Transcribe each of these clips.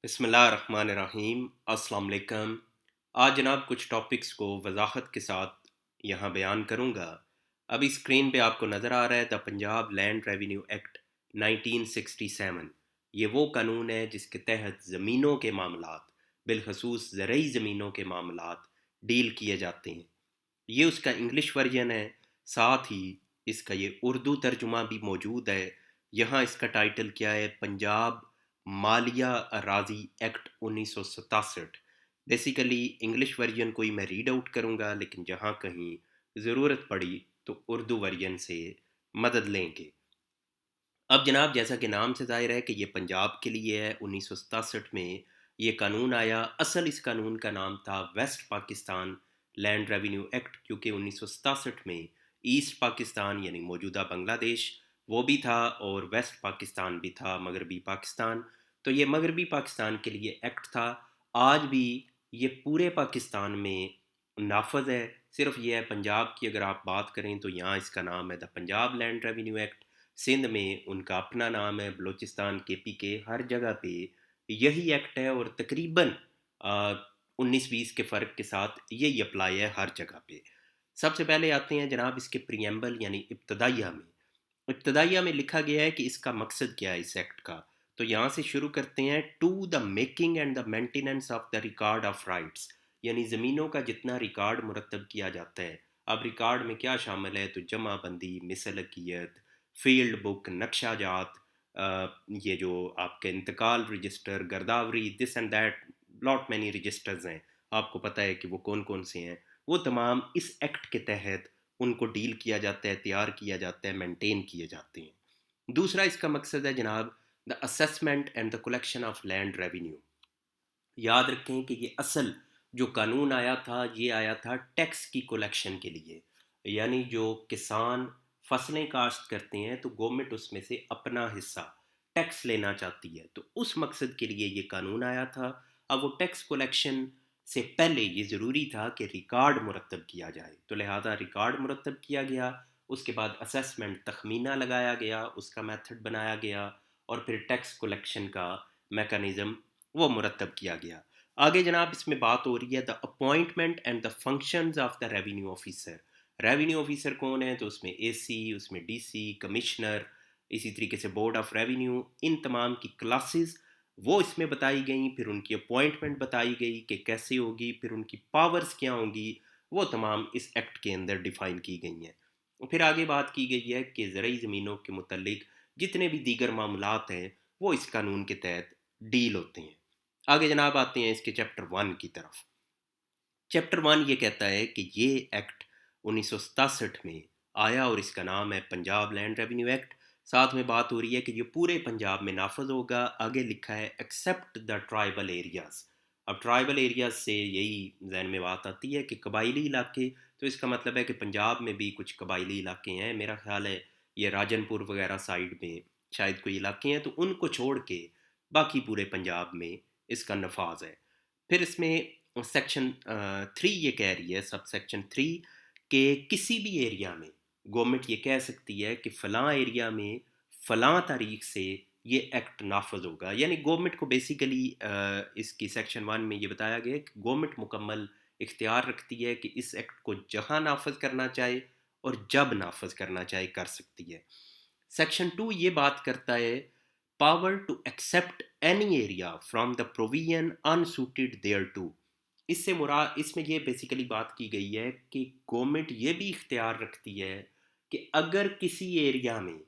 बिस्मिल्लाहिर्रहमानिर्रहीम अस्सलाम वालेकुम। आज जनाब कुछ टॉपिक्स को वजाहत के साथ यहाँ बयान करूँगा। अभी स्क्रीन पे आपको नज़र आ रहा है the Punjab land revenue act 1967। ये वो कानून है जिसके तहत ज़मीनों के मामलात, बिलखसूस ज़रई ज़मीनों के मामलात डील किए जाते हैं। ये उसका इंग्लिश वर्जन है, साथ ही इसका ये उर्दू तर्जुमा भी मौजूद है। यहाँ इसका टाइटल क्या है? पंजाब मालिया अराजी एक्ट 1967। बेसिकली इंग्लिश वर्जन को ही मैं रीड आउट करूँगा, लेकिन जहाँ कहीं ज़रूरत पड़ी तो उर्दू वर्जन से मदद लेंगे। अब जनाब, जैसा कि नाम से ज़ाहिर है कि ये पंजाब के लिए है। 1967 में ये कानून आया। असल इस कानून का नाम था west Pakistan land revenue act, क्योंकि 1967 में ईस्ट पाकिस्तान यानी मौजूदा बांग्लादेश वो भी था और वेस्ट पाकिस्तान भी था, मगरबी पाकिस्तान। तो ये मगरबी पाकिस्तान के लिए एक्ट था। आज भी ये पूरे पाकिस्तान में नाफज है। सिर्फ ये है, पंजाब की अगर आप बात करें तो यहाँ इसका नाम है the Punjab land revenue act. Sindh में उनका अपना नाम है, बलूचिस्तान के हर जगह पे यही एक्ट है, और तकरीबन 19-20 के फ़र्क के साथ यही अप्लाई है हर जगह पे। सबसे पहले आते हैं जनाब इसके प्रियम्बल यानी इब्तदाइया में। इब्तदाइया में लिखा गया है कि इसका मकसद क्या है इस एक्ट का। तो यहाँ से शुरू करते हैं। To the making and the maintenance of the record of rights, यानी ज़मीनों का जितना रिकॉर्ड मुरतब किया जाता है। अब रिकॉर्ड में क्या शामिल है? तो जमा बंदी, मिसलकियत, फील्ड बुक, नक्शा जात, ये जो आपके इंतकाल रजिस्टर, गर्दावरी, this and that, lot many registers हैं। आपको पता है कि वो कौन कौन से हैं। वो तमाम इस एक्ट के तहत उनको डील किया जाता है, तैयार किया जाता है, मेंटेन किए जाते हैं। दूसरा इसका मकसद है जनाब the assessment and the collection of land revenue. याद रखें कि ये असल जो कानून आया था, ये आया था टैक्स की कलेक्शन के लिए। यानी जो किसान फसलें काश्त करते हैं तो गवर्नमेंट उसमें से अपना हिस्सा टैक्स लेना चाहती है, तो उस मकसद के लिए ये कानून आया था। अब वो टैक्स कलेक्शन से पहले ये ज़रूरी था कि रिकॉर्ड मुरतब किया जाए, तो लिहाजा रिकॉर्ड मुरतब किया गया। उसके बाद असेसमेंट तखमीना लगाया गया, उसका मेथड बनाया गया, और फिर टैक्स कलेक्शन का मेकनिज़म वो मुरतब किया गया। आगे जनाब इसमें बात हो रही है the appointment and the functions of the revenue officer. Revenue officer कौन है? तो उसमें एसी, उसमें डीसी, कमिश्नर, इसी तरीके से बोर्ड ऑफ रेवेन्यू, इन तमाम की क्लासेस वो इसमें बताई गई। फिर उनकी अपॉइंटमेंट बताई गई कि कैसे होगी, फिर उनकी पावर्स क्या होंगी, वो तमाम इस एक्ट के अंदर डिफाइन की गई हैं। फिर आगे बात की गई है कि ज़रूरी ज़मीनों के मुतल्लिक जितने भी दीगर मामलात हैं वो इस कानून के तहत डील होते हैं। आगे जनाब आते हैं इसके चैप्टर 1 की तरफ। चैप्टर 1 ये कहता है कि ये एक्ट 1967 में आया और इसका नाम है पंजाब लैंड रेवेन्यू एक्ट। साथ में बात हो रही है कि ये पूरे पंजाब में नाफज होगा। आगे लिखा है एक्सेप्ट द ट्राइबल एरियाज। अब ट्राइबल एरियाज से यही जहन में बात आती है कि कबायली इलाके, तो इसका मतलब है कि पंजाब में भी कुछ कबायली इलाके हैं। मेरा ख्याल है ये राजनपुर वगैरह साइड में शायद कोई इलाके हैं, तो उनको छोड़ के बाकी पूरे पंजाब में इसका नफाज है। फिर इसमें सेक्शन 3 ये कह रही है, सब सेक्शन 3, कि किसी भी एरिया में गवर्नमेंट ये कह सकती है कि फ़लाँ एरिया में फ़लाँ तारीख से ये एक्ट नाफज होगा। यानी गवर्नमेंट को बेसिकली इसकी सेक्शन 1 में ये बताया गया है कि गवर्नमेंट मुकम्मल इख्तियार रखती है कि इस एक्ट को जहाँ नाफज करना चाहे और जब नाफज करना चाहे कर सकती है। सेक्शन 2 ये बात करता है power to accept any area from the provision unsuited there to. इससे मुराद, इसमें ये बेसिकली बात की गई है कि गवर्नमेंट ये भी इख्तियार रखती है कि अगर किसी एरिया में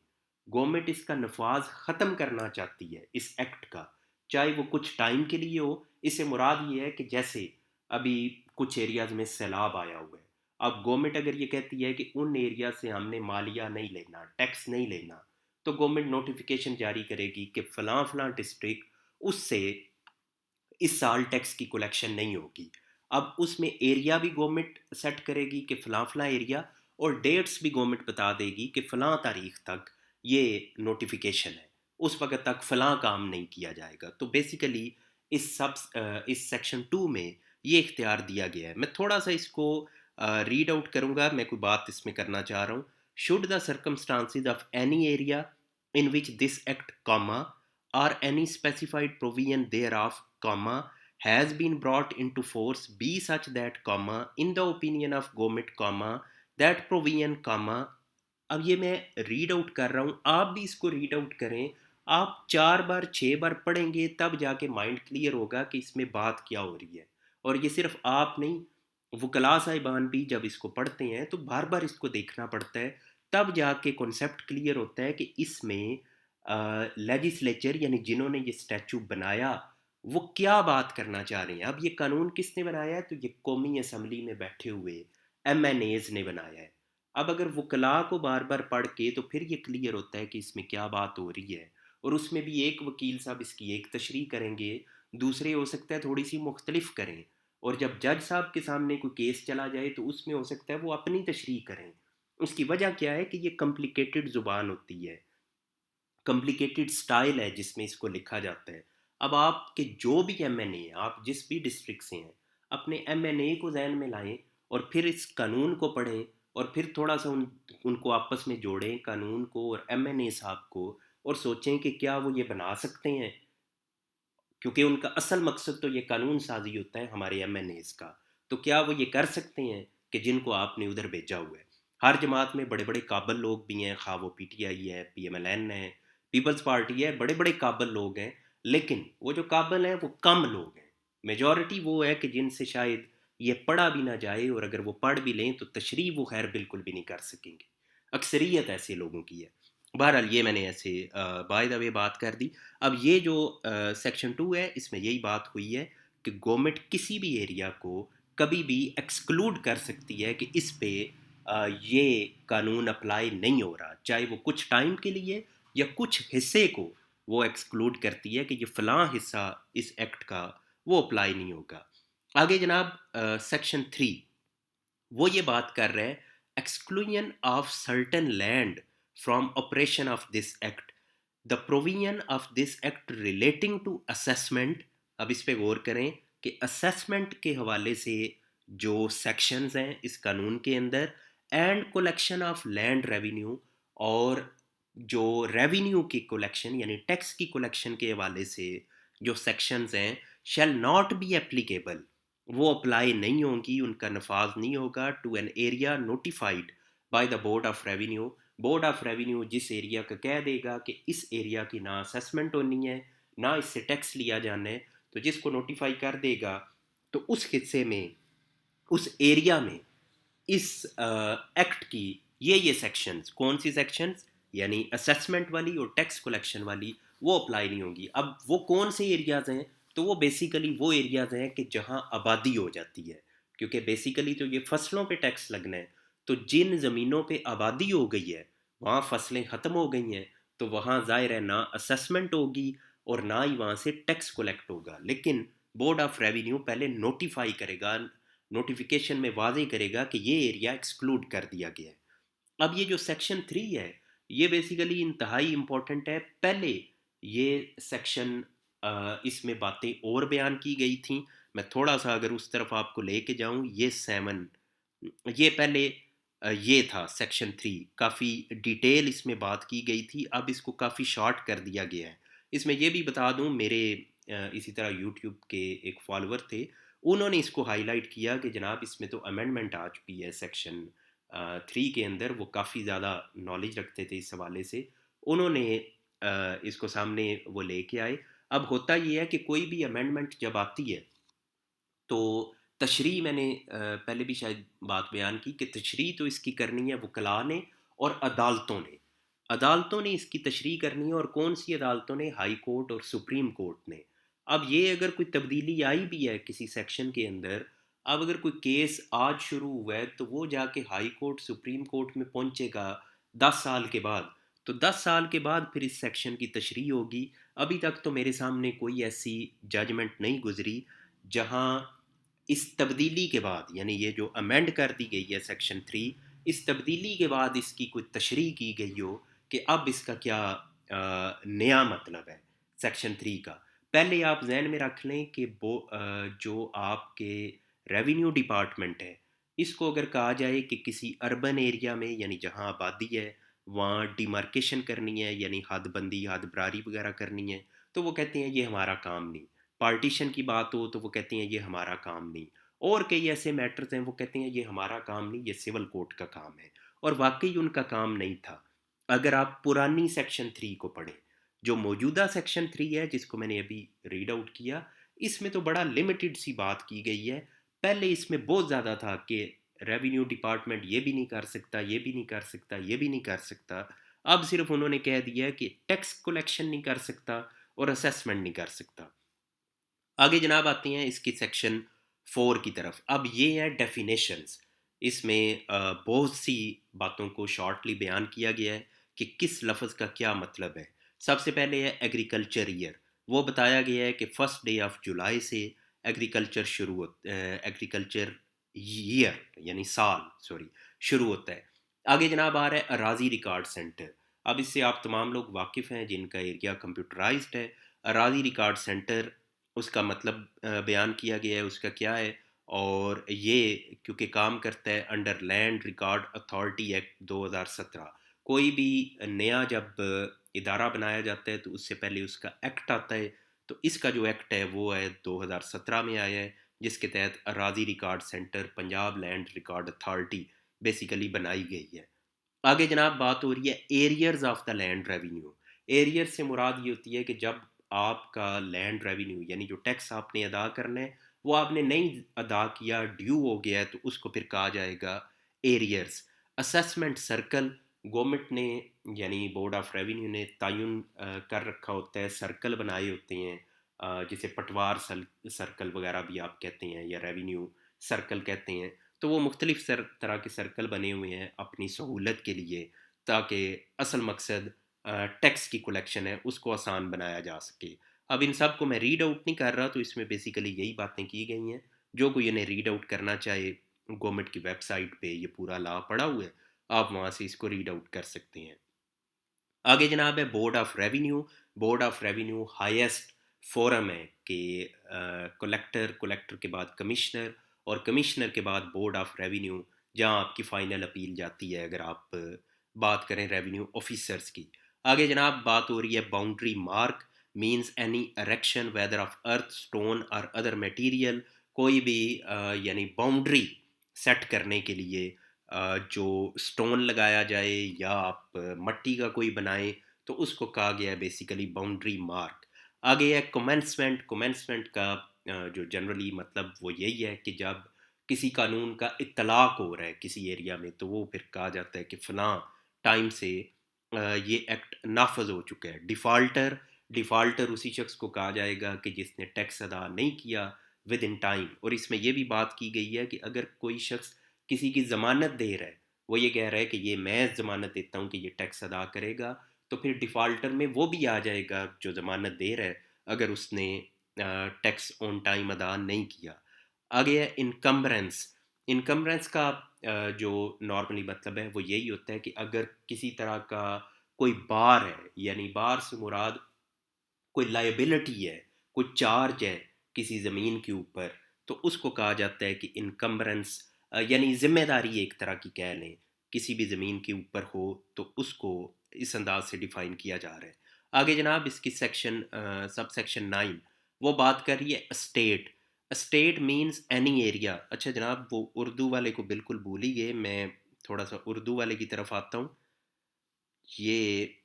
गवर्नमेंट इसका नफाज ख़त्म करना चाहती है इस एक्ट का, चाहे वो कुछ टाइम के लिए हो। इससे मुराद ये है कि जैसे अभी कुछ एरियाज में सैलाब आया हुआ है। अब गवर्नमेंट अगर ये कहती है कि उन एरिया से हमने मालिया नहीं लेना, टैक्स नहीं लेना, तो गवर्नमेंट नोटिफिकेशन जारी करेगी कि फ़लाँ फ़लाँ डिस्ट्रिक्ट उससे इस साल टैक्स की कलेक्शन नहीं होगी। अब उसमें एरिया भी गवर्नमेंट सेट करेगी कि फ़लाँ फ़लाँ एरिया, और डेट्स भी गवर्नमेंट बता देगी कि फ़लाँ तारीख तक ये नोटिफिकेशन है, उस वक्त तक फ़लाँ काम नहीं किया जाएगा। तो बेसिकली इस सेक्शन 2 में ये इख्तियार दिया गया है। मैं थोड़ा सा इसको रीड आउट करूँगा, मैं कोई बात इसमें करना चाह रहा हूँ। Should the circumstances of any area in which this act, comma, or any specified provision thereof, comma, has been brought into force be such that, comma, in the opinion of government, comma, that provision, comma। अब ये मैं read out कर रहा हूँ, आप भी इसको read out करें। आप 4 बार 6 बार पढ़ेंगे तब जाके माइंड क्लियर होगा कि इसमें बात क्या हो रही है। और ये सिर्फ आप नहीं, वकला साहिबान भी जब इसको पढ़ते हैं तो बार बार इसको देखना पड़ता है, तब जाके कॉन्सेप्ट क्लियर होता है कि इसमें लेजिस्लेचर यानी जिन्होंने ये स्टैचू बनाया वो क्या बात करना चाह रहे हैं। अब ये कानून किसने बनाया है? तो ये कौमी असम्बली में बैठे हुए MNAs ने बनाया है। अब अगर वकला को बार बार पढ़ के तो फिर ये क्लियर होता है कि इसमें क्या बात हो रही है। और उसमें भी एक वकील साहब इसकी एक तशरीह करेंगे, दूसरे हो सकता है थोड़ी सी मुख्तलिफ करें। और जब जज साहब के सामने कोई केस चला जाए तो उसमें हो सकता है वो अपनी तशरीह करें। उसकी वजह क्या है कि ये कॉम्प्लिकेटेड ज़ुबान होती है, कॉम्प्लिकेटेड स्टाइल है जिसमें इसको लिखा जाता है। अब आपके जो भी MNA हैं, आप जिस भी डिस्ट्रिक्ट से हैं, अपने MNA को जहन में लाएं और फिर इस कानून को पढ़ें और फिर थोड़ा सा उनको आपस में जोड़ें, कानून को और MNA साहब को, और सोचें कि क्या वो ये बना सकते हैं। क्योंकि उनका असल मकसद तो ये कानून साजी होता है हमारे MNAs का। तो क्या वो ये कर सकते हैं कि जिनको आपने उधर भेजा हुआ है? हर जमात में बड़े बड़े काबिल लोग भी हैं, खा वो PTI है, PMLN है, पीपल्स पार्टी है, बड़े बड़े काबिल लोग हैं। लेकिन वो जो काबिल हैं वो कम लोग हैं। मेजॉरिटी वो है कि जिनसे शायद ये पढ़ा भी ना जाए, और अगर वो पढ़ भी लें तो तशरीह वो खैर बिल्कुल भी नहीं कर सकेंगे। अक्सरियत ऐसे लोगों की है। बहरहाल ये मैंने ऐसे बाय द वे बात कर दी। अब ये जो सेक्शन 2 है इसमें यही बात हुई है कि गवर्नमेंट किसी भी एरिया को कभी भी एक्सक्लूड कर सकती है कि इस पे ये कानून अप्लाई नहीं हो रहा, चाहे वो कुछ टाइम के लिए या कुछ हिस्से को वो एक्सक्लूड करती है कि ये फ़लाँ हिस्सा इस एक्ट का वो अप्लाई नहीं होगा। आगे जनाब सेक्शन 3 वो ये बात कर रहे हैं, exclusion of certain land from operation of this act, the provision of this act relating to assessment. अब इस पे गौर करें कि असेसमेंट के हवाले से जो सेक्शंस हैं इस कानून के अंदर, and collection of land revenue, और जो रेवेन्यू की कलेक्शन यानी टैक्स की कलेक्शन के हवाले से जो सेक्शंस हैं, शैल नॉट बी एप्लीकेबल, वो अप्लाई नहीं होंगी, उनका नफाज नहीं होगा, to an area notified by the board of revenue. Board of revenue जिस एरिया का कह देगा कि इस एरिया की ना असेसमेंट होनी है ना इससे टैक्स लिया जाना है, तो जिसको नोटिफाई कर देगा तो उस हिस्से में, उस एरिया में इस एक्ट की ये सेक्शंस, कौन सी सेक्शंस, यानी असेसमेंट वाली और टैक्स कलेक्शन वाली, वो अप्लाई नहीं होंगी। अब वो कौन से एरियाज हैं? तो वो बेसिकली वो एरियाज हैं कि जहां आबादी हो जाती है, क्योंकि बेसिकली तो ये फसलों पे टैक्स लगना है। तो जिन ज़मीनों पे आबादी हो गई है, वहाँ फसलें ख़त्म हो गई हैं, तो वहाँ ज़ाहिर है ना असेसमेंट होगी और ना ही वहाँ से टैक्स कलेक्ट होगा। लेकिन बोर्ड ऑफ रेवेन्यू पहले नोटिफाई करेगा, नोटिफिकेशन में वाजे करेगा कि ये एरिया एक्सक्लूड कर दिया गया है। अब ये जो सेक्शन 3 है ये बेसिकली इंतहाई इम्पोर्टेंट है। पहले ये सेक्शन इसमें बातें और बयान की गई थी। मैं थोड़ा सा अगर उस तरफ आपको लेके जाऊं, ये 7, ये पहले ये था सेक्शन 3, काफ़ी डिटेल इसमें बात की गई थी। अब इसको काफ़ी शॉर्ट कर दिया गया है। इसमें ये भी बता दूं, मेरे इसी तरह यूट्यूब के एक फॉलोअर थे, उन्होंने इसको हाईलाइट किया कि जनाब इसमें तो अमेंडमेंट आ चुकी है सेक्शन 3 के अंदर। वो काफ़ी ज़्यादा नॉलेज रखते थे इस हवाले से, उन्होंने इसको सामने वो लेके आए। अब होता ये है कि कोई भी अमेंडमेंट जब आती है तो तशरीह मैंने पहले भी शायद बात बयान की कि तशरीह तो इसकी करनी है वकला ने और अदालतों ने। अदालतों ने इसकी तशरीह करनी है, और कौन सी अदालतों ने? हाई कोर्ट और सुप्रीम कोर्ट ने। अब ये अगर कोई तब्दीली आई भी है किसी सेक्शन के अंदर, अब अगर कोई केस आज शुरू हुआ है तो वो जाके हाई कोर्ट सुप्रीम कोर्ट में पहुंचेगा 10 साल के बाद। तो 10 साल के बाद फिर इस सेक्शन की तशरीह होगी। अभी तक तो मेरे सामने कोई ऐसी जजमेंट नहीं गुजरी जहां इस तब्दीली के बाद, यानी ये जो अमेंड कर दी गई है सेक्शन 3, इस तब्दीली के बाद इसकी कोई तशरीह की गई हो कि अब इसका क्या नया मतलब है सेक्शन 3 का। पहले आप जहन में रख लें कि जो आपके रेवेन्यू डिपार्टमेंट है, इसको अगर कहा जाए कि किसी अर्बन एरिया में यानी जहाँ आबादी है वहाँ डिमार्केशन करनी है, यानी हदबंदी हदबरारी वगैरह करनी है, तो वो कहते हैं ये हमारा काम नहीं। पार्टीशन की बात हो तो वो कहते हैं ये हमारा काम नहीं। और कई ऐसे मैटर्स हैं वो कहते हैं ये हमारा काम नहीं, ये सिविल कोर्ट का काम है। और वाकई उनका काम नहीं था। अगर आप पुरानी सेक्शन 3 को पढ़ें, जो मौजूदा सेक्शन 3 है जिसको मैंने अभी रीड आउट किया, इसमें तो बड़ा लिमिटेड सी बात की गई है। पहले इसमें बहुत ज़्यादा था कि रेवेन्यू डिपार्टमेंट ये भी नहीं कर सकता, ये भी नहीं कर सकता, ये भी नहीं कर सकता। अब सिर्फ उन्होंने कह दिया है कि टैक्स कलेक्शन नहीं कर सकता और असेसमेंट नहीं कर सकता। आगे जनाब आते हैं इसकी सेक्शन 4 की तरफ। अब ये है डेफिनेशंस। इसमें बहुत सी बातों को शॉर्टली बयान किया गया है कि किस लफ्ज़ का क्या मतलब है। सबसे पहले है एग्रीकल्चर ईयर। वो बताया गया है कि फर्स्ट डे ऑफ जुलाई से एग्रीकल्चर ईयर यानी साल सॉरी शुरू होता है। आगे जनाब आ रहा है अराजी रिकॉर्ड सेंटर। अब इससे आप तमाम लोग वाकिफ़ हैं जिनका एरिया कंप्यूटराइज्ड है। अराजी रिकॉर्ड सेंटर, उसका मतलब बयान किया गया है उसका क्या है। और ये क्योंकि काम करता है under land record authority act 2017। कोई भी नया जब इदारा बनाया जाता है तो उससे पहले उसका एक्ट आता है। तो इसका जो एक्ट है वो है 2017 में आया है, जिसके तहत अराजी record centre Punjab land record authority basically बनाई गई है। आगे जनाब बात हो रही है arrears of the land revenue. Arrear से मुराद ये होती है कि जब आपका लैंड रेवेन्यू यानी जो टैक्स आपने अदा करना है वो आपने नहीं अदा किया, ड्यू हो गया है, तो उसको फिर कहा जाएगा एरियर्स। असेसमेंट सर्कल, गवर्नमेंट ने यानी बोर्ड ऑफ रेवेन्यू ने तयन कर रखा होता है, सर्कल बनाए होते हैं, जिसे पटवार सर्कल वगैरह भी आप कहते हैं या रेवेन्यू सर्कल कहते हैं। तो वो मुख्तलिफ तरह के सर्कल बने हुए हैं अपनी सहूलत के लिए, ताकि असल मकसद टैक्स की कलेक्शन है उसको आसान बनाया जा सके। अब इन सब को मैं रीड आउट नहीं कर रहा, तो इसमें बेसिकली यही बातें की गई हैं। जो कोई इन्हें रीड आउट करना चाहे, गवर्नमेंट की वेबसाइट पे ये पूरा लॉ पड़ा हुआ है, आप वहाँ से इसको रीड आउट कर सकते हैं। आगे जनाब है board of revenue. Board of revenue highest forum है कि कलेक्टर, कलेक्टर के बाद कमिश्नर और कमिश्नर के बाद बोर्ड ऑफ रेवेन्यू, जहां आपकी फाइनल अपील जाती है अगर आप बात करें रेवेन्यू ऑफिसर्स की। आगे जनाब बात हो रही है boundary mark. Means any erection whether of earth, stone और अदर मटेरियल। कोई भी यानी बाउंड्री सेट करने के लिए जो स्टोन लगाया जाए या आप मट्टी का कोई बनाएं, तो उसको कहा गया है बेसिकली बाउंड्री मार्क। आगे है कमेंसमेंट। कमेंसमेंट का जो जनरली मतलब वो यही है कि जब किसी कानून का इत्तलाक हो रहा है किसी एरिया में, तो वो फिर कहा जाता है कि फ़लाँ टाइम से ये एक्ट नाफज हो चुका है। डिफ़ाल्टर, डिफ़ाल्टर उसी शख्स को कहा जाएगा कि जिसने टैक्स अदा नहीं किया विद इन टाइम। और इसमें यह भी बात की गई है कि अगर कोई शख्स किसी की ज़मानत दे रहा है, वो ये कह रहा है कि ये मैं ज़मानत देता हूँ कि ये टैक्स अदा करेगा, तो फिर डिफ़ाल्टर में वो भी आ जाएगा जो ज़मानत दे रहा है, अगर उसने टैक्स ऑन टाइम अदा नहीं किया। आगे है इनकम्बरेंस। इनकम्बरेंस का जो नॉर्मली मतलब है वो यही होता है कि अगर किसी तरह का कोई बार है, यानी बार से मुराद कोई लाइबिलिटी है, कोई चार्ज है किसी ज़मीन के ऊपर, तो उसको कहा जाता है कि इनकम्बरेंस, यानी ज़िम्मेदारी एक तरह की कह लें, किसी भी ज़मीन के ऊपर हो तो उसको इस अंदाज से डिफ़ाइन किया जा रहा है। आगे जनाब इसकी सेक्शन सब सेक्शन 9 वो बात कर रही है state. State means any area. अच्छा जनाब वो उर्दू वाले को बिल्कुल भूल ही गए, मैं थोड़ा सा उर्दू वाले की तरफ आता हूँ। ये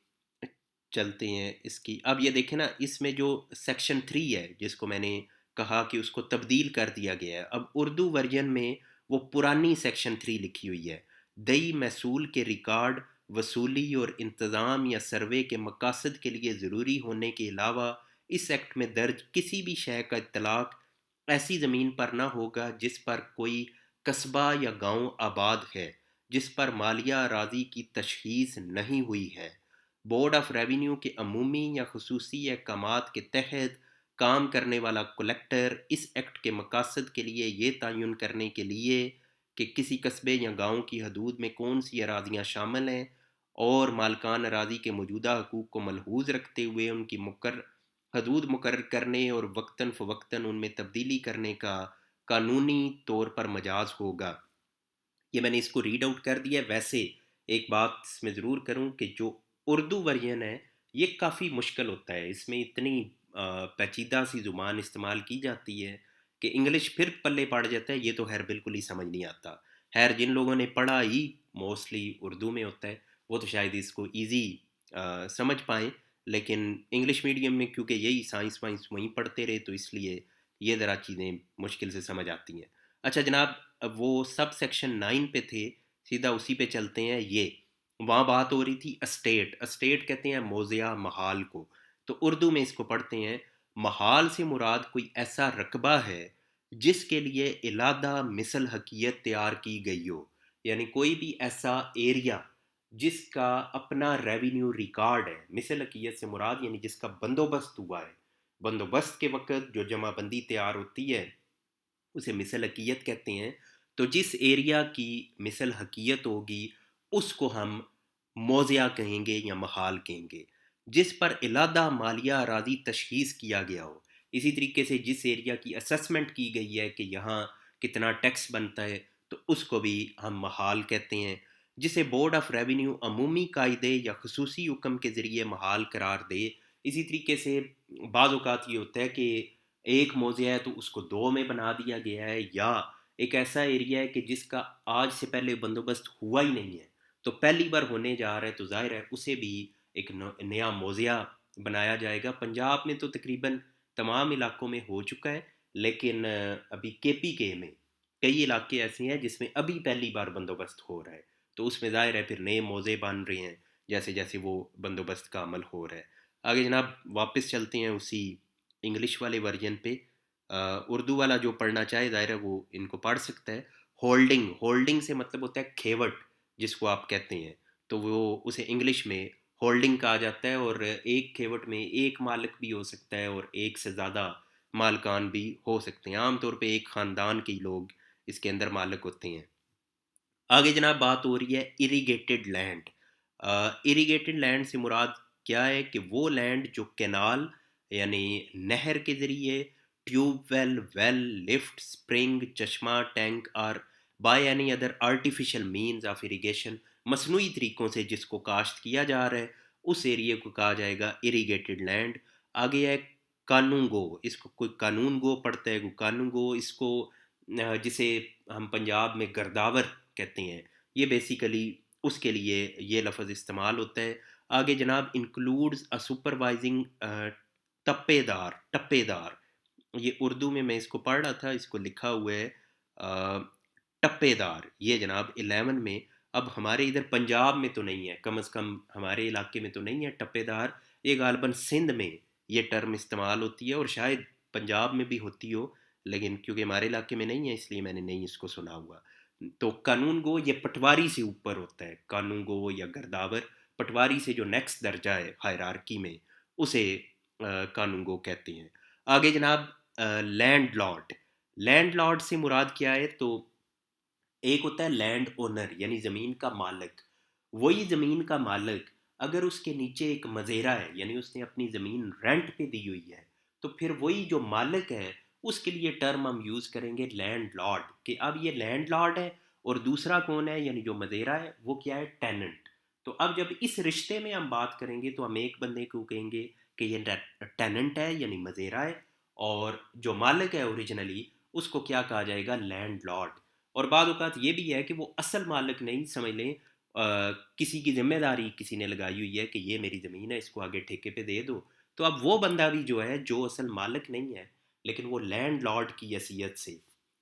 चलते हैं इसकी। अब ये देखें ना, इसमें जो सेक्शन 3 है जिसको मैंने कहा कि उसको तब्दील कर दिया गया है, अब उर्दू वर्जन में वो पुरानी सेक्शन 3 लिखी हुई है। दई महसूल के रिकॉर्ड, वसूली और इंतज़ाम या सर्वे के मकासद के लिए ज़रूरी होने के अलावा इस एक्ट में दर्ज किसी भी शय का इतलाक़ ऐसी ज़मीन पर ना होगा जिस पर कोई कस्बा या गांव आबाद है, जिस पर मालिया अराजी की तशख़ीस नहीं हुई है। बोर्ड ऑफ रेवेन्यू के अमूमी या खसूसी अहकामात के तहत काम करने वाला कलेक्टर इस एक्ट के मकासद के लिए ये तयन करने के लिए कि किसी कस्बे या गांव की हदूद में कौन सी अराजियाँ शामिल हैं और मालकान अराजी के मौजूदा हकूक़ को मलहूज़ रखते हुए उनकी हदूद मुकर्रर करने और वक्तन फ़वक्तन उनमें तब्दीली करने का कानूनी तौर पर मजाज होगा। ये मैंने इसको रीड आउट कर दिया। वैसे एक बात इसमें ज़रूर करूं कि जो उर्दू वर्जन है ये काफ़ी मुश्किल होता है, इसमें इतनी पेचीदा सी ज़ुबान इस्तेमाल की जाती है कि इंग्लिश फिर पल्ले पड़ जाता है, ये तो खैर बिल्कुल ही समझ नहीं आता। खैर जिन लोगों ने पढ़ा ही मोस्टली उर्दू में होता है, वो तो शायद इसको ईज़ी समझ पाएँ, लेकिन इंग्लिश मीडियम में क्योंकि यही साइंस वाइंस वहीं पढ़ते रहे, तो इसलिए ये ज़रा चीज़ें मुश्किल से समझ आती हैं। अच्छा जनाब, अब वो सब सेक्शन 9 पे थे, सीधा उसी पे चलते हैं। ये वहाँ बात हो रही थी अस्टेट। अस्टेट कहते हैं मोज़िया महाल को। तो उर्दू में इसको पढ़ते हैं, महाल से मुराद कोई ऐसा रकबा है जिसके लिए इलादा मिसल हकीयत तैयार की गई हो। यानी कोई भी ऐसा एरिया जिसका अपना रेवेन्यू रिकॉर्ड है। मिसल हकीयत से मुराद यानी जिसका बंदोबस्त हुआ है। बंदोबस्त के वक़्त जो जमाबंदी तैयार होती है, उसे मिसल हकीयत कहते हैं। तो जिस एरिया की मिसल हकीयत होगी, उसको हम मौज़िया कहेंगे या महाल कहेंगे, जिस पर इलादा मालिया अराज़ी तशख़ीस किया गया हो। इसी तरीके से जिस एरिया की असेसमेंट की गई है कि यहाँ कितना टैक्स बनता है, तो उसको भी हम महाल कहते हैं। जिसे बोर्ड ऑफ रेवेन्यू अमूमी कायदे या खसूसी हुक्म के ज़रिए महाल करार दे। इसी तरीके से बाज़ औक़ात ये होता है कि एक मौज़ा है तो उसको दो में बना दिया गया है, या एक ऐसा एरिया है कि जिसका आज से पहले बंदोबस्त हुआ ही नहीं है, तो पहली बार होने जा रहा है, तो जाहिर है उसे भी एक नया मौज़ा बनाया जाएगा। पंजाब में तो तकरीबन तमाम इलाकों में हो चुका है, लेकिन अभी KPK में कई इलाके ऐसे हैं जिसमें अभी पहली बार बंदोबस्त हो रहा है, तो उसमें जाहिर है फिर नए मौज़े बन रहे हैं जैसे जैसे वो बंदोबस्त का अमल हो रहा है। आगे जनाब वापस चलते हैं उसी इंग्लिश वाले वर्जन पे। उर्दू वाला जो पढ़ना चाहे ज़ाहिर है वो इनको पढ़ सकता है। होल्डिंग, होल्डिंग से मतलब होता है खेवट, जिसको आप कहते हैं, तो वो उसे इंग्लिश में होल्डिंग कहा जाता है। और एक खेवट में एक मालिक भी हो सकता है और एक से ज़्यादा मालकान भी हो सकते हैं। आमतौर पे एक ख़ानदान के लोग इसके अंदर मालिक होते हैं। आगे जनाब बात हो रही है इरिगेटेड लैंड। इरिगेटेड लैंड से मुराद क्या है कि वो लैंड जो कैनाल यानी नहर के ज़रिए, ट्यूबवेल, वेल, लिफ्ट, स्प्रिंग, चश्मा, टैंक और by any other artificial means of irrigation, मसनूई तरीक़ों से जिसको काश्त किया जा रहा है, उस एरिए को कहा जाएगा इरिगेटेड लैंड। आगे है कानून गो, इसको कोई कानून गो पढ़ता है, कोई कानून गो, इसको जिसे हम पंजाब में गर्दावर कहते हैं, ये बेसिकली उसके लिए ये लफ्ज़ इस्तेमाल होता है। आगे जनाब इंक्लूड्स अ सुपरवाइजिंग टप्पेदार, टप्पेदार, ये उर्दू में मैं इसको पढ़ रहा था, इसको लिखा हुआ है टप्पेदार, ये जनाब 11 में। अब हमारे इधर पंजाब में तो नहीं है, कम से कम हमारे इलाके में तो नहीं है टप्पेदार। ये गालिबन सिंध में ये टर्म इस्तेमाल होती है और शायद पंजाब में भी होती हो, लेकिन क्योंकि हमारे इलाके में नहीं है इसलिए मैंने नहीं इसको सुना हुआ। तो कानून गो ये पटवारी से ऊपर होता है, कानून गो या गर्दावर, पटवारी से जो नेक्स्ट दर्जा है हायरार्की में, उसे कानून गो कहते हैं। आगे जनाब लैंड लॉर्ड, लैंड लॉर्ड से मुराद क्या है, तो एक होता है लैंड ओनर यानी ज़मीन का मालिक। वही ज़मीन का मालिक अगर उसके नीचे एक मज़ेरा है यानी उसने अपनी ज़मीन रेंट पे दी हुई है, तो फिर वही जो मालिक है उसके लिए टर्म हम यूज़ करेंगे लैंड लॉर्ड, कि अब ये लैंड लॉर्ड है और दूसरा कौन है यानी जो मज़ेरा है वो क्या है, टेनेंट। तो अब जब इस रिश्ते में हम बात करेंगे तो हम एक बंदे को कहेंगे कि ये टेनेंट है यानी मज़ेरा है, और जो मालिक है ओरिजिनली उसको क्या कहा जाएगा, लैंड लॉर्ड। और बाद औक़ात ये भी है कि वो असल मालिक नहीं, समझ लें किसी की ज़िम्मेदारी किसी ने लगाई हुई है कि ये मेरी ज़मीन है, इसको आगे ठेके पे दे दो। तो अब वो बंदा भी जो है, जो असल मालिक नहीं है, लेकिन वो लैंड लॉर्ड की हैसियत से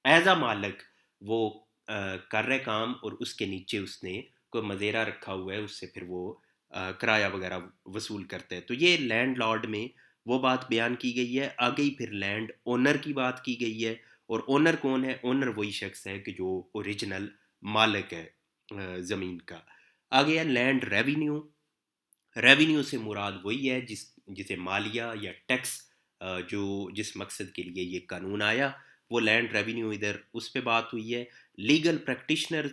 एज़ अ मालिक वो कर रहे काम, और उसके नीचे उसने कोई मज़ेरा रखा हुआ है, उससे फिर वो किराया वगैरह वसूल करते हैं। तो ये लैंड लॉर्ड में वो बात बयान की गई है। आगे ही फिर लैंड ओनर की बात की गई है, और ओनर कौन है, ओनर वही शख्स है कि जो ओरिजिनल मालिक है ज़मीन का। आगे है लैंड रेवेन्यू। रेवेन्यू से मुराद वही है जिसे मालिया या टैक्स, जो जिस मकसद के लिए ये कानून आया, वो लैंड रेवेन्यू इधर उस पे बात हुई है। Legal practitioner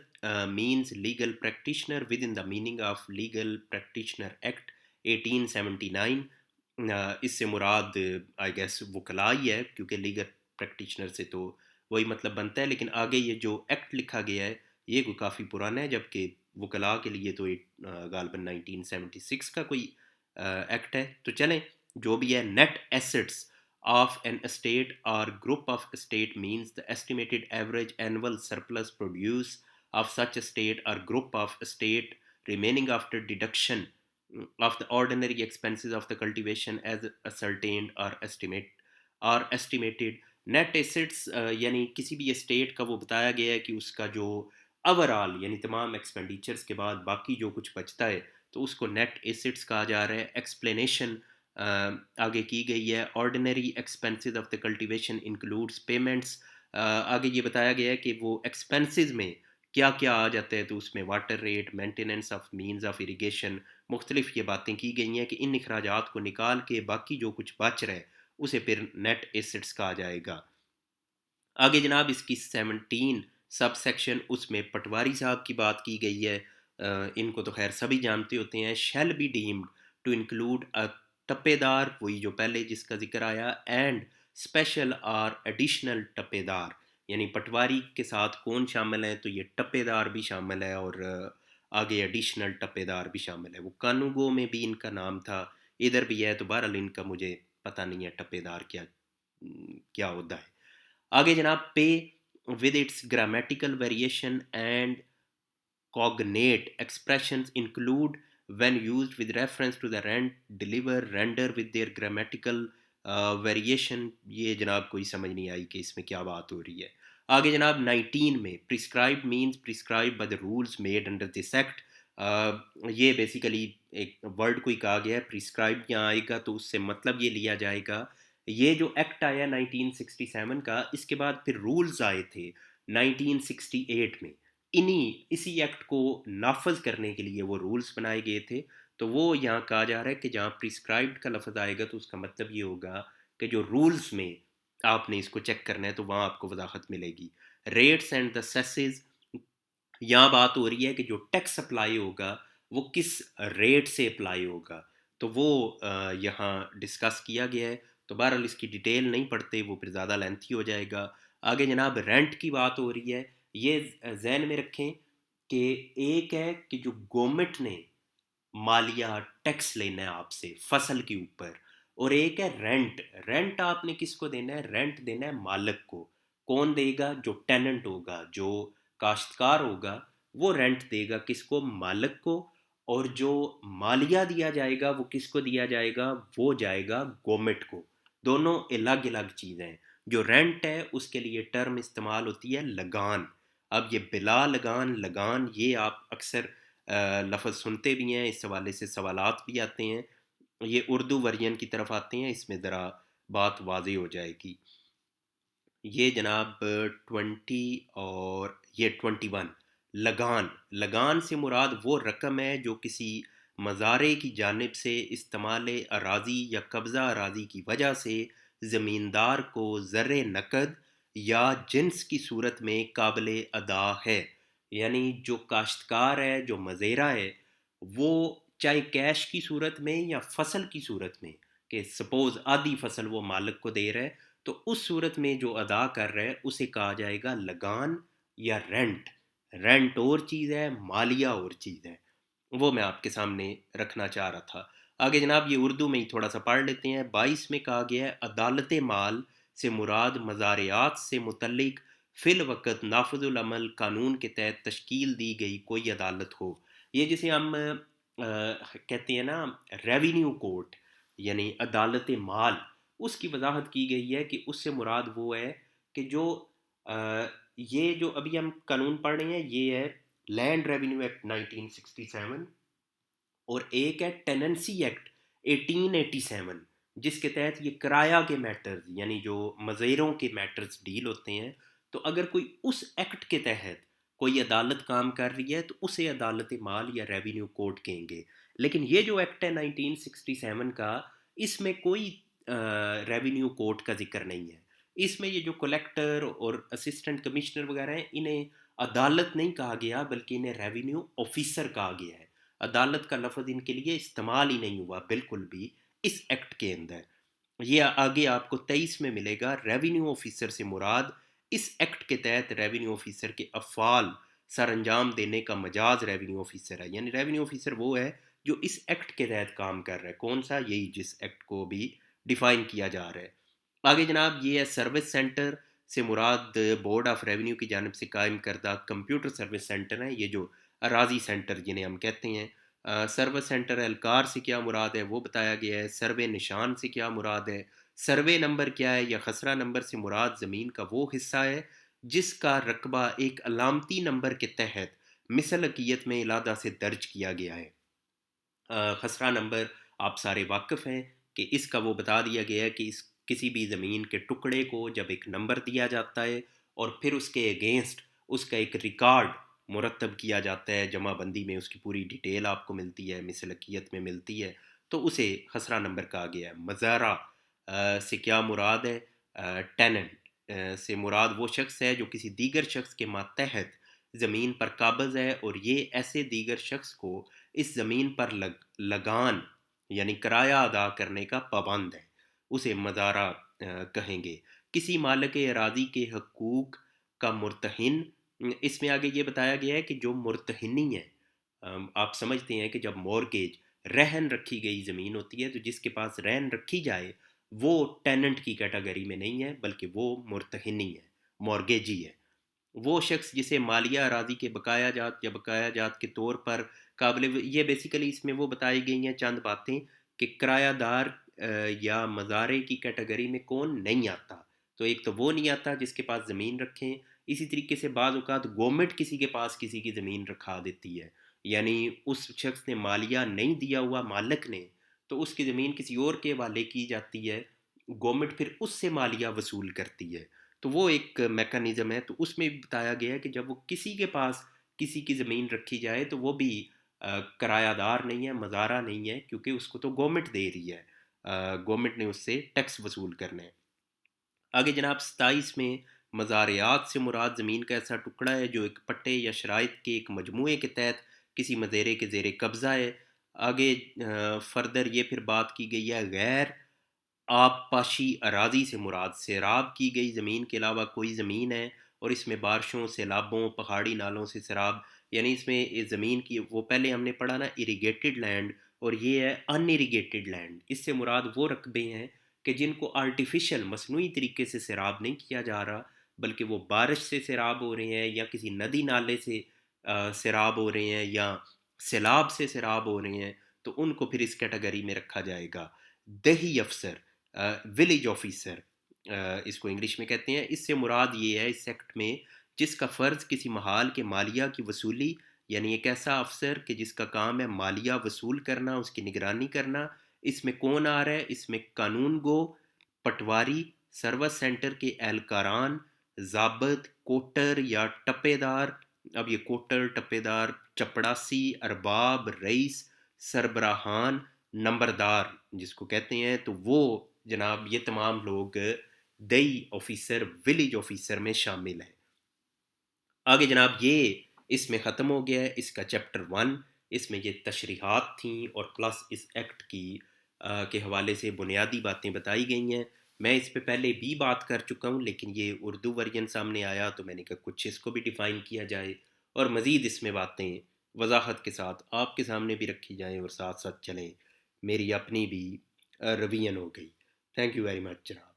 means legal practitioner with in the meaning of legal practitioner act 1879। इससे मुराद आई गेस वकला ही है, क्योंकि लीगल प्रैक्टिशनर से तो वही मतलब बनता है। लेकिन आगे ये जो एक्ट लिखा गया है ये कोई काफ़ी पुराना है, जबकि वकला के लिए तो गालबन 1976 का कोई एक्ट है। तो चलें जो भी है net assets of an estate or group of estate means the estimated average annual surplus produce of such estate or group of estate remaining after deduction of the ordinary expenses of the cultivation as ascertained or estimated net assets यानी किसी भी estate का वो बताया गया है कि उसका जो ओवरऑल यानी तमाम एक्सपेंडिचर्स के बाद बाकी जो कुछ बचता है तो उसको नेट एसेट्स कहा जा रहा है। एक्सप्लेनेशन आगे की गई है। Ordinary expenses of the cultivation includes payments. आगे ये बताया गया है कि वो एक्सपेंसेस में क्या क्या आ जाता है, तो उसमें water rat, maintenance of means of irrigation, मुख्तलिफ ये बातें की गई हैं कि इन अखराजात को निकाल के बाकी जो कुछ बच रहा है उसे फिर नेट एसेट्स कहा जाएगा। आगे जनाब इसकी 17 सब सेक्शन, उसमें पटवारी साहब की बात की गई है। इनको तो खैर सभी जानते होते हैं। Shall be deemed to include a टप्पेदार, वही जो पहले जिसका जिक्र आया, एंड स्पेशल और एडिशनल टप्पेदार, यानी पटवारी के साथ कौन शामिल है, तो ये टप्पेदार भी शामिल है और आगे एडिशनल टप्पेदार भी शामिल है। वो कानूगो में भी इनका नाम था, इधर भी है, तो बहरहाल इनका मुझे पता नहीं है टप्पेदार क्या क्या होता है। आगे जनाब पे with its grammatical variation and cognate expressions include when used with reference to the rent, deliver, render with their grammatical variation। ये जनाब कोई समझ नहीं आई कि इसमें क्या बात हो रही है। आगे जनाब 19 में prescribed means prescribed by the rules made under this act। ये बेसिकली एक वर्ड को ही कहा गया है। प्रिस्क्राइब यहाँ आएगा तो उससे मतलब ये लिया जाएगा, ये जो एक्ट आया 1967 का, इसके बाद फिर रूल्स आए थे 1968 में। इसी एक्ट को नाफज करने के लिए वो रूल्स बनाए गए थे। तो वो यहाँ कहा जा रहा है कि जहाँ प्रिस्क्राइब्ड का लफ्ज़ आएगा तो उसका मतलब ये होगा कि जो रूल्स में आपने इसको चेक करना है तो वहाँ आपको वजाहत मिलेगी। रेट्स एंड द सेसेस, यहाँ बात हो रही है कि जो टैक्स अप्लाई होगा वो किस रेट से अप्लाई होगा, तो वो यहाँ डिस्कस किया गया है। तो बहरहाल इसकी डिटेल नहीं पढ़ते, वो फिर ज़्यादा लेंथी हो जाएगा। आगे जनाब रेंट की बात हो रही है। ये जहन में रखें कि एक है कि जो गवर्नमेंट ने मालिया टैक्स लेना है आपसे फसल के ऊपर, और एक है रेंट। रेंट आपने किसको देना है? रेंट देना है मालिक को। कौन देगा? जो टेनेंट होगा, जो काश्तकार होगा, वो रेंट देगा किसको? मालिक को। और जो मालिया दिया जाएगा वो किसको दिया जाएगा? वो जाएगा गवर्नमेंट को। दोनों अलग अलग चीज़ें हैं। जो रेंट है उसके लिए टर्म इस्तेमाल होती है लगान। अब ये बिला लगान, लगान, ये आप अक्सर लफ्ज़ सुनते भी हैं, इस हवाले से सवालात भी आते हैं। ये उर्दू वर्जन की तरफ आते हैं, इसमें ज़रा बात वाज़ेह हो जाएगी। ये जनाब 20 और ये 21, लगान। लगान से मुराद वो रकम है जो किसी मज़ारे की जानिब से इस्तेमाल अराज़ी या कब्ज़ा अराज़ी की वजह से ज़मींदार को ज़र नकद या जिन्स की सूरत में काबिल अदा है। यानी जो काश्तकार है, जो मज़ेरा है, वो चाहे कैश की सूरत में या फसल की सूरत में, कि सपोज़ आधी फसल वो मालिक को दे रहा है, तो उस सूरत में जो अदा कर रहा है उसे कहा जाएगा लगान या रेंट। रेंट और चीज़ है, मालिया और चीज़ है। वो मैं आपके सामने रखना चाह रहा था। आगे जनाब ये उर्दू में ही थोड़ा सा पढ़ लेते हैं। 22 में कहा गया है अदालत माल से मुराद मज़ारियात से मुतल्लिक फ़िल वक़्त नाफिजुल अमल कानून के तहत तश्कील दी गई कोई अदालत हो। ये जिसे हम कहते हैं ना रेवेन्यू कोर्ट, यानी अदालत माल, उसकी वजाहत की गई है कि उससे मुराद वो है कि जो अ, ये जो अभी हम कानून पढ़ रहे हैं ये है लैंड रेवेन्यू एक्ट 1967, और एक है टेनेंसी एक्ट 1887, जिसके तहत ये किराया के मैटर्स यानी जो मज़ेरों के मैटर्स डील होते हैं। तो अगर कोई उस एक्ट के तहत कोई अदालत काम कर रही है तो उसे अदालत माल या रेवेन्यू कोर्ट कहेंगे। लेकिन ये जो एक्ट है 1967 का, इसमें कोई रेवेन्यू कोर्ट का जिक्र नहीं है। इसमें ये जो कलेक्टर और असिस्टेंट कमिश्नर वगैरह हैं, इन्हें अदालत नहीं कहा गया बल्कि इन्हें रेवेन्यू ऑफिसर कहा गया है। अदालत का लफ्ज़ इनके लिए इस्तेमाल ही नहीं हुआ बिल्कुल भी इस एक्ट के अंदर। ये आगे आपको 23 में मिलेगा। रेवेन्यू ऑफिसर से मुराद इस एक्ट के तहत रेवेन्यू ऑफिसर के अफ़ाल सर अंजाम देने का मजाज रेवेन्यू ऑफिसर है। यानी रेवेन्यू ऑफिसर वो है जो इस एक्ट के तहत काम कर रहा है। कौन सा? यही जिस एक्ट को भी डिफ़ाइन किया जा रहा है। आगे जनाब ये है सर्विस सेंटर, से मुराद बोर्ड ऑफ रेवेन्यू की जानिब से कायम करदा कंप्यूटर सर्विस सेंटर है। ये जो अराजी सेंटर जिन्हें हम कहते हैं, सर्विस सेंटर एहलकार से क्या मुराद है वो बताया गया है। सर्वे निशान से क्या मुराद है। सर्वे नंबर क्या है या खसरा नंबर से मुराद ज़मीन का वो हिस्सा है जिसका रकबा एक अलामती नंबर के तहत मिसल अकियत में इलादा से दर्ज किया गया है। खसरा नंबर आप सारे वाकिफ़ हैं कि इसका वो बता दिया गया है कि इस किसी भी ज़मीन के टुकड़े को जब एक नंबर दिया जाता है और फिर उसके अगेंस्ट उसका एक रिकॉर्ड मुरतब किया जाता है, जमाबंदी में उसकी पूरी डिटेल आपको मिलती है, मिसलकियत में मिलती है, तो उसे खसरा नंबर कहा गया है। मज़ारा से क्या मुराद है? टेनेंट से मुराद वो शख्स है जो किसी दीगर शख्स के मातहत ज़मीन पर काबज़ है और ये ऐसे दीगर शख्स को इस ज़मीन पर लगान यानी किराया अदा करने का पाबंद है, उसे मज़ारा कहेंगे। किसी मालिक अराज़ी के हकूक़ का मुर्तहिन, इसमें आगे ये बताया गया है कि जो मुर्तहिनी है, आप समझते हैं कि जब मॉर्गेज रहन रखी गई ज़मीन होती है तो जिसके पास रहन रखी जाए वो टेनेंट की कैटेगरी में नहीं है बल्कि वो मुर्तहिनी है, मॉर्गेजी है। वो शख्स जिसे मालिया अराजी के बकाया जात या बकाया जात के तौर पर काबिल, ये बेसिकली इसमें वो बताई गई हैं चंद बातें कि किरायादार या मज़ारे की कैटेगरी में कौन नहीं आता। तो एक तो वो नहीं आता जिसके पास ज़मीन रखें। इसी तरीके से बाज़ औक़ात गवर्नमेंट किसी के पास किसी की ज़मीन रखा देती है, यानी उस शख्स ने मालिया नहीं दिया हुआ मालिक ने, तो उसकी ज़मीन किसी और के हवाले की जाती है, गवर्नमेंट फिर उससे मालिया वसूल करती है। तो वो एक मेकनिज़म है। तो उसमें भी बताया गया है कि जब वो किसी के पास किसी की ज़मीन रखी जाए तो वो भी किरायादार नहीं है, मज़ारा नहीं है, क्योंकि उसको तो गवर्नमेंट दे रही है, गवर्नमेंट ने उससे टैक्स वसूल करना है। आगे जनाब 27 में मज़ारियात से मुराद ज़मीन का ऐसा टुकड़ा है जो एक पट्टे या शराइत के एक मजमूए के तहत किसी मज़ेरे के ज़ेर कब्ज़ा है। आगे फर्दर ये फिर बात की गई है गैर आबपाशी अराज़ी से मुराद सैराब की गई ज़मीन के अलावा कोई ज़मीन है और इसमें बारिशों, सैलाबों, पहाड़ी नालों से सैराब, यानी इसमें ये ज़मीन की वो पहले हमने पढ़ा ना इरिगेटेड लैंड, और ये है अनइरिगेटेड लैंड। इससे मुराद वो रकबे हैं कि जिनको आर्टिफिशियल मसनूई तरीके से सैराब नहीं किया जा रहा बल्कि वो बारिश से सैराब हो रहे हैं या किसी नदी नाले से सैराब हो रहे हैं या सैलाब से सैराब हो रहे हैं, तो उनको फिर इस कैटेगरी में रखा जाएगा। दही अफसर, विलेज ऑफिसर इसको इंग्लिश में कहते हैं। इससे मुराद ये है इस एक्ट में जिसका फ़र्ज़ किसी महाल के मालिया की वसूली, यानी एक ऐसा अफसर कि जिसका काम है मालिया वसूल करना, उसकी निगरानी करना। इसमें कौन आ रहा है? इसमें कानून गो, पटवारी, सर्विस सेंटर के एहलकारान, ज़ाब्त, कोटर या टप्पेदार। अब ये कोटर, टप्पेदार, चपड़ासी, अरबाब, रईस, सरबराहान, नंबरदार जिसको कहते हैं, तो वो जनाब ये तमाम लोग दई ऑफिसर, विलेज ऑफिसर में शामिल हैं। आगे जनाब ये इसमें ख़त्म हो गया है इसका चैप्टर 1। इसमें ये तशरीहात थी और प्लस इस एक्ट की के हवाले से बुनियादी बातें बताई गई हैं। मैं इस पे पहले भी बात कर चुका हूँ लेकिन ये उर्दू वर्जन सामने आया तो मैंने कहा कुछ इसको भी डिफ़ाइन किया जाए और मज़ीद इसमें बातें वजाहत के साथ आपके सामने भी रखी जाएँ और साथ साथ चलें। मेरी अपनी भी रिवीजन हो गई। थैंक यू वेरी मच जनाब।